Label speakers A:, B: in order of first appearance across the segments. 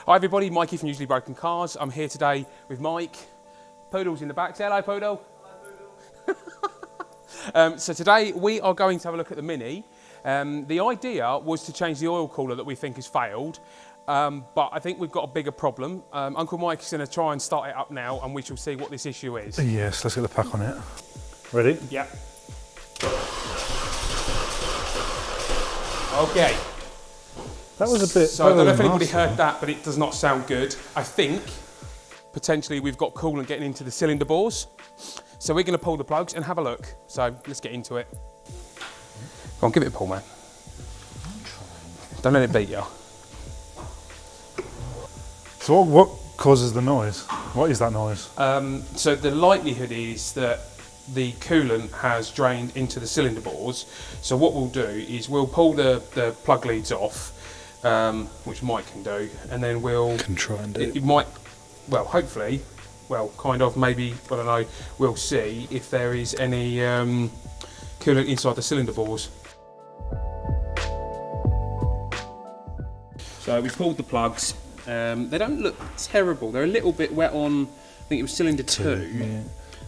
A: Hi everybody, Mikey from Usually Broken Cars. I'm here today with Mike. Poodle's in the back. Say hello, Poodle. Hi, Poodle. So today we are going to have a look at the Mini. The idea was to change the oil cooler that we think has failed, but I think we've got a bigger problem. Uncle Mike's going to try and start it up now and we shall see what this issue is.
B: Yes, let's get the pack on it. Ready?
A: Yeah. Okay.
B: That was a bit.
A: So I don't know if anybody heard that, but it does not sound good. I think potentially we've got coolant getting into the cylinder bores. So we're going to pull the plugs and have a look. So let's get into it. Go on, give it a pull, man. Don't let it beat you.
B: So what causes the noise? What is that noise?
A: So the likelihood is that the coolant has drained into the cylinder bores. So what we'll do is we'll pull the plug leads off, which Mike can do, and then we'll
B: Try and do.
A: It might, well, hopefully, well, kind of, maybe, I don't know, we'll see if there is any coolant inside the cylinder bores. So we pulled the plugs. They don't look terrible. They're a little bit wet on, I think it was cylinder 2.
B: Yeah.
A: It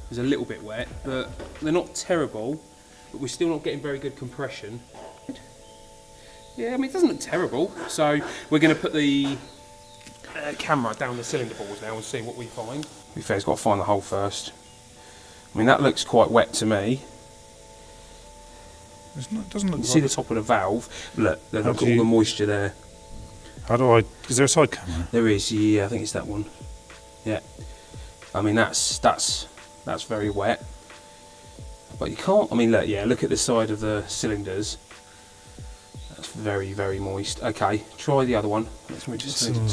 A: was a little bit wet, but they're not terrible, but we're still not getting very good compression. Yeah, I mean, it doesn't look terrible. So we're going to put the camera down the cylinder bores now and see what we find. To be fair, it's got to find the hole first. I mean, that looks quite wet to me.
B: It doesn't look.
A: You see the top of the valve? Look, there's all the moisture there.
B: How do I? Is there a side camera?
A: There is, yeah, I think it's that one. Yeah. I mean, that's very wet. But you can't, I mean, look, yeah, look at the side of the cylinders. That's very, very moist. Okay, try the other one. Let's move to cylinder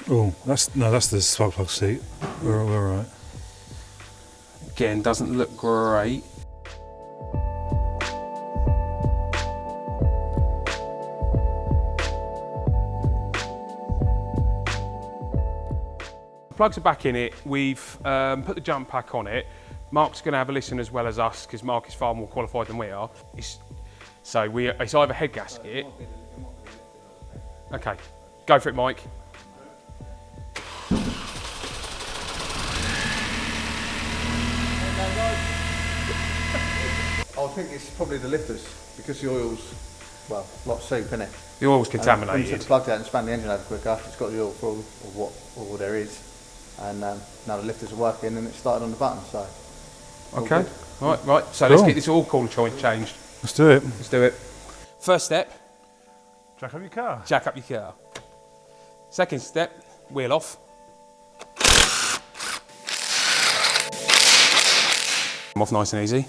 A: 2.
B: Oh, that's the spark plug seat. We're all right.
A: Again, doesn't look great. The plugs are back in it. We've put the jump pack on it. Mark's going to have a listen as well as us because Mark is far more qualified than we are. It's either head gasket. Okay, go for it, Mike.
C: I think it's probably the lifters because the oil's, well, a lot of soup, isn't it?
A: The oil's
C: When you
A: contaminated.
C: plugged out and span the engine over quicker, it's got the oil for all there is. And now the lifters are working and it started on the button, so.
A: Okay, right. So
B: Cool.
A: let's get this oil cooler changed.
B: Let's do it.
A: Let's do it. First step,
B: Jack up your car.
A: jack up your car. Second step, wheel off. I'm off nice and easy.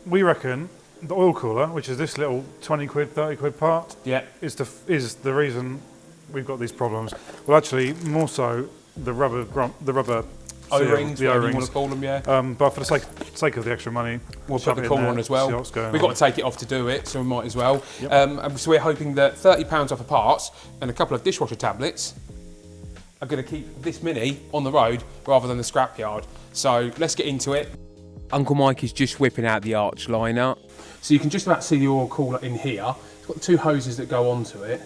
B: We reckon the oil cooler, which is this little 20 quid, 30 quid part,
A: Yeah.
B: is the reason we've got these problems. Well, actually, more so the rubber
A: O-rings,
B: the
A: whatever you
B: O-rings.
A: want to call them, yeah.
B: But for the sake of the extra money,
A: We'll
B: chuck
A: put the
B: it in
A: cooler
B: there,
A: on as
B: see
A: well.
B: what's going
A: We've got
B: on.
A: to take it off to do it, so we might as well.
B: Yep.
A: And so we're hoping that £30 off of parts and a couple of dishwasher tablets are going to keep this Mini on the road rather than the scrapyard. So let's get into it. Uncle Mike is just whipping out the arch liner. So you can just about see the oil cooler in here. It's got the two hoses that go onto it.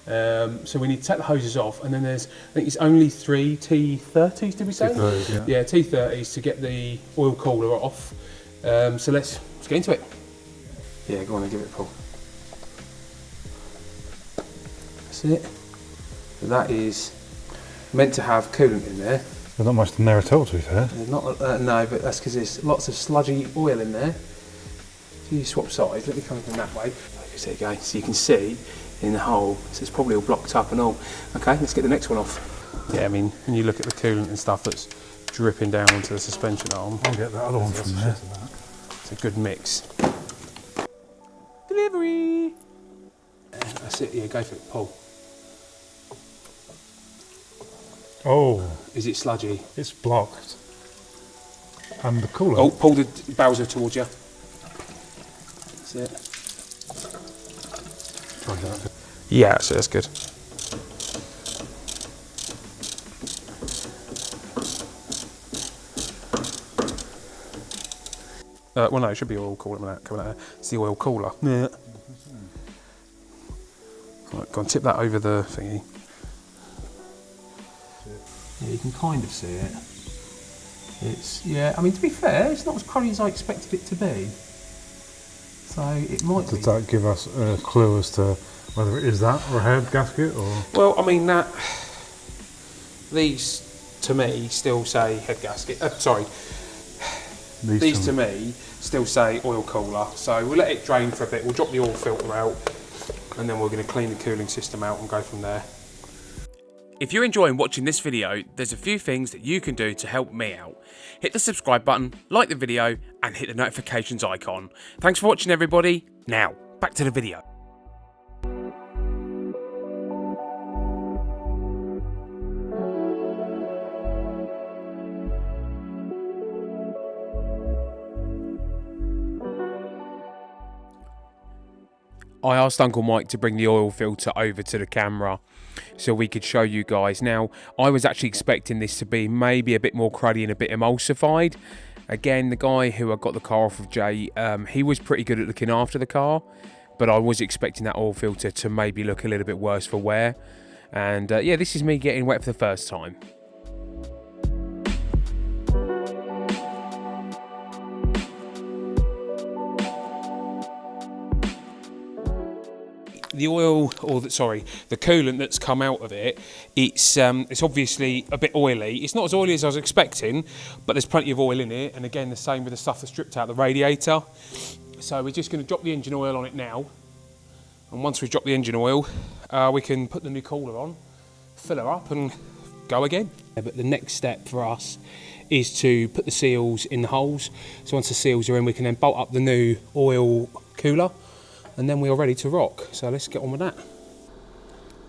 A: So we need to take the hoses off, and then there's, I think it's only 3 T30s, did we say?
B: T30s,
A: Yeah, T30s to get the oil cooler off. So let's get into it. Yeah, go on and give it a pull. That's it. So that is meant to have coolant in there.
B: There's not much in there at all, to be fair.
A: There's not, no, but that's because there's lots of sludgy oil in there. So you swap sides, let me come from that way. There you go, so you can see in the hole, so it's probably all blocked up and all. Okay, let's get the next one off. Yeah, I mean, when you look at the coolant and stuff that's dripping down onto the suspension arm.
B: I'll get that other one from there.
A: It's a good mix. Delivery! That's it, yeah, go for it, pull.
B: Oh,
A: Is it sludgy?
B: it's blocked. And the cooler.
A: Oh, pull the Bowser towards you. That's it. Yeah, so that's good. Well, no, it should be oil cooler coming out. It's the oil cooler. Yeah. Right, go and tip that over the thingy. Yeah, you can kind of see it. It's, yeah, I mean, to be fair, it's not as cruddy as I expected it to be. So it might be.
B: Does that give us a clue as to whether it is that or a head gasket or?
A: Well, I mean, these to me still say head gasket. Sorry, these to me still say oil cooler. So we'll let it drain for a bit. We'll drop the oil filter out, and then we're going to clean the cooling system out and go from there. If you're enjoying watching this video, there's a few things that you can do to help me out. Hit the subscribe button, like the video, and hit the notifications icon. Thanks for watching, everybody. Now, back to the video. I asked Uncle Mike to bring the oil filter over to the camera so we could show you guys. Now, I was actually expecting this to be maybe a bit more cruddy and a bit emulsified. Again, the guy who I got the car off of, Jay, he was pretty good at looking after the car, but I was expecting that oil filter to maybe look a little bit worse for wear. And yeah, this is me getting wet for the first time. The oil, or the coolant that's come out of it, it's obviously a bit oily. It's not as oily as I was expecting, but there's plenty of oil in it. And again, the same with the stuff that's stripped out the radiator. So we're just going to drop the engine oil on it now. And once we've dropped the engine oil, we can put the new cooler on, fill her up and go again. But the next step for us is to put the seals in the holes. So once the seals are in, we can then bolt up the new oil cooler, and then we are ready to rock. So let's get on with that.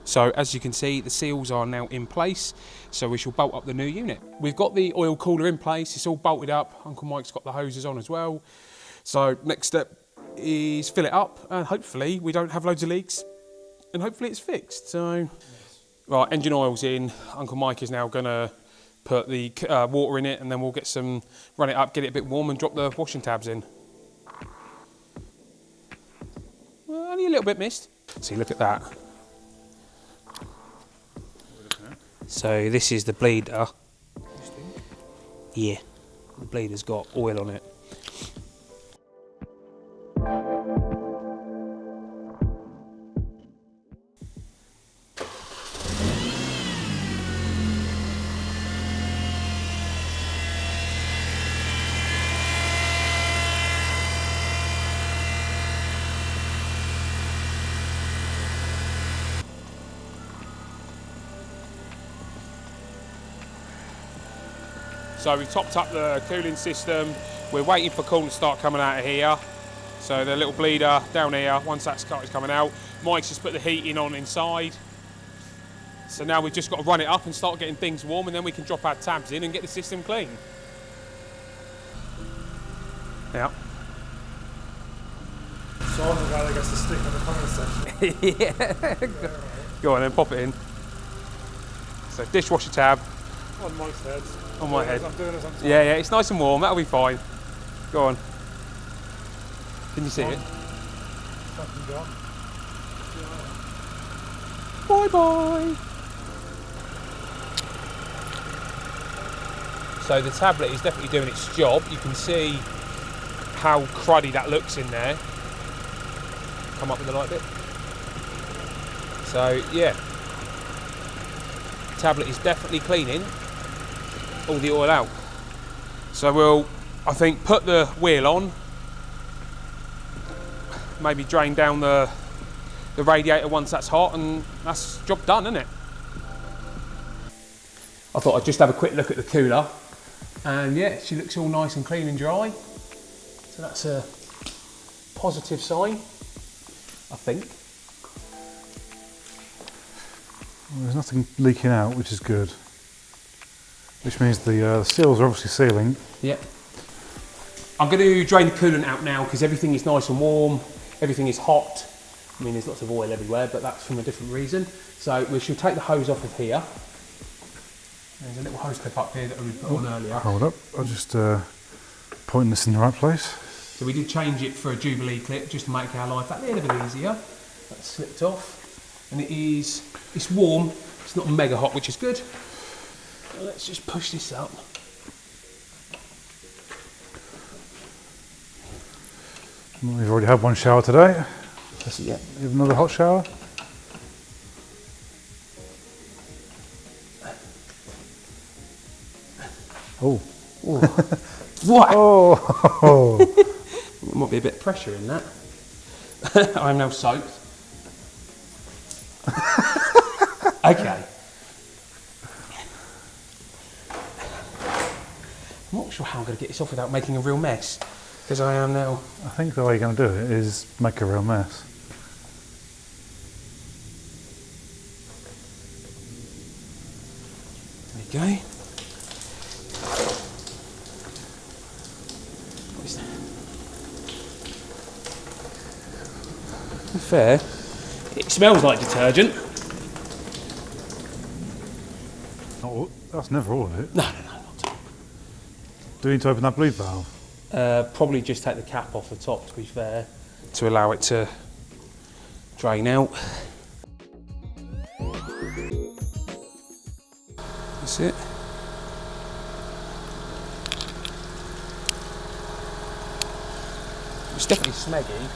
A: So as you can see, the seals are now in place, so we shall bolt up the new unit. We've got the oil cooler in place, it's all bolted up. Uncle Mike's got the hoses on as well. So next step is fill it up, and hopefully we don't have loads of leaks, and hopefully it's fixed. So, right, engine oil's in. Uncle Mike is now gonna put the water in it, and then we'll get run it up, get it a bit warm, and drop the washing tabs in. Only a little bit missed. See, look at that. So this is the bleeder. Yeah, the bleeder's got oil on it. So we've topped up the cooling system. We're waiting for coolant to start coming out of here. So the little bleeder down here, once that starts coming out, Mike's just put the heating on inside. So now we've just got to run it up and start getting things warm, and then we can drop our tabs in and get the system clean. Yeah.
B: So I'm the guy that gets to stick in the comment section.
A: Yeah. Go on then, pop it in. So dishwasher tab.
B: On Mike's head.
A: On my head.
B: I'm doing as I'm told.
A: Yeah, it's nice and warm, that'll be fine. Go on. Can you see it?
B: Fucking gone.
A: Bye bye. So the tablet is definitely doing its job. You can see how cruddy that looks in there. Come up with the light bit. So yeah, the tablet is definitely cleaning all the oil out. So we'll, I think, put the wheel on, maybe drain down the radiator once that's hot, and that's job done, isn't it? I thought I'd just have a quick look at the cooler, and yeah, she looks all nice and clean and dry. So that's a positive sign, I think.
B: Well, there's nothing leaking out, which is good. Which means the seals are obviously sealing.
A: Yeah. I'm going to drain the coolant out now because everything is nice and warm, everything is hot. I mean, there's lots of oil everywhere, but that's from a different reason. So we shall take the hose off of here. There's a little hose clip up here that we put on earlier.
B: Hold up, I'll just point this in the right place.
A: So we did change it for a Jubilee clip just to make our life a little bit easier. That slipped off. and it's warm. It's not mega hot, which is good. So let's just push this up.
B: We've already had one shower today.
A: Yeah.
B: You have another hot shower? Oh.
A: What?
B: Oh.
A: There might be a bit of pressure in that. I'm now soaked. Okay. I'm not sure how I'm going to get this off without making a real mess, because I am now.
B: I think the way you're going to do it is make a real mess.
A: There you go. Fair. It smells like detergent.
B: Oh, that's never all of it.
A: No, not.
B: Do we need to open that bleed valve?
A: Probably just take the cap off the top, to be fair, to allow it to drain out. That's it. It's definitely smeggy.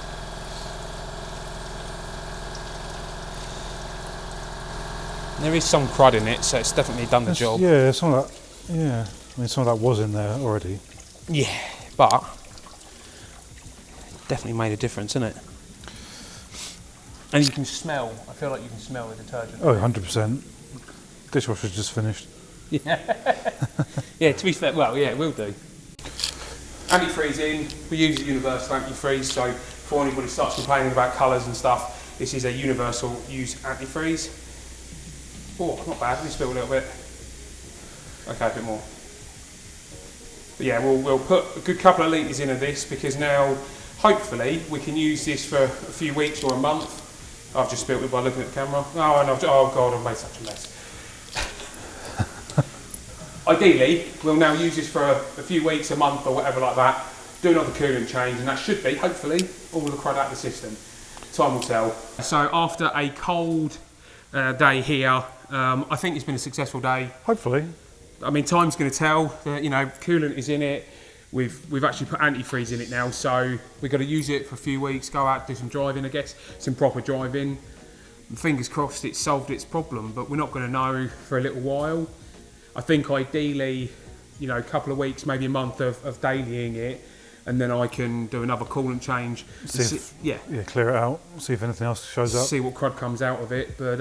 A: There is some crud in it, so it's definitely done the job.
B: Yeah, some of that. Yeah, I mean, some of that was in there already.
A: Yeah, but definitely made a difference, isn't it? And you can smell. I feel like you can smell the detergent.
B: Oh, 100%. Dishwasher's just finished.
A: Yeah. Yeah. To be fair, well, yeah, it will do. Antifreeze in. We use a universal antifreeze, so before anybody starts complaining about colours and stuff, this is a universal use antifreeze. Oh, not bad. Let me spill a little bit. Okay, a bit more. But yeah, we'll put a good couple of litres in of this, because now, hopefully, we can use this for a few weeks or a month. I've just spilled it by looking at the camera. Oh, and oh God, I've made such a mess. Ideally, we'll now use this for a few weeks, a month, or whatever like that. Do another coolant change, and that should be, hopefully, all the crud out of the system. Time will tell. So after a cold day here, I think it's been a successful day.
B: Hopefully.
A: I mean, time's going to tell. You know, coolant is in it. We've actually put antifreeze in it now, so we've got to use it for a few weeks. Go out, do some driving, I guess, some proper driving. And fingers crossed, it's solved its problem, but we're not going to know for a little while. I think ideally, you know, a couple of weeks, maybe a month of dailying it, and then I can do another coolant change.
B: Yeah, clear it out. See if anything else shows up.
A: See what crud comes out of it. But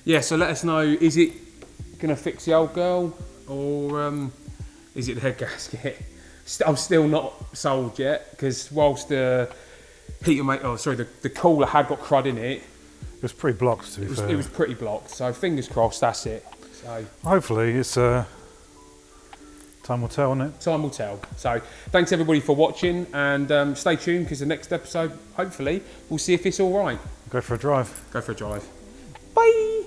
A: yeah, so let us know. Is it going to fix the old girl, or is it the head gasket? I'm still not sold yet, because whilst the the cooler had got crud in it.
B: It was pretty blocked, to be fair.
A: It was pretty blocked. So fingers crossed, that's it. So
B: hopefully, it's time will tell, isn't it?
A: Time will tell. So thanks everybody for watching, and stay tuned, because the next episode, hopefully, we'll see if it's all right.
B: Go for a drive.
A: Go for a drive. Bye.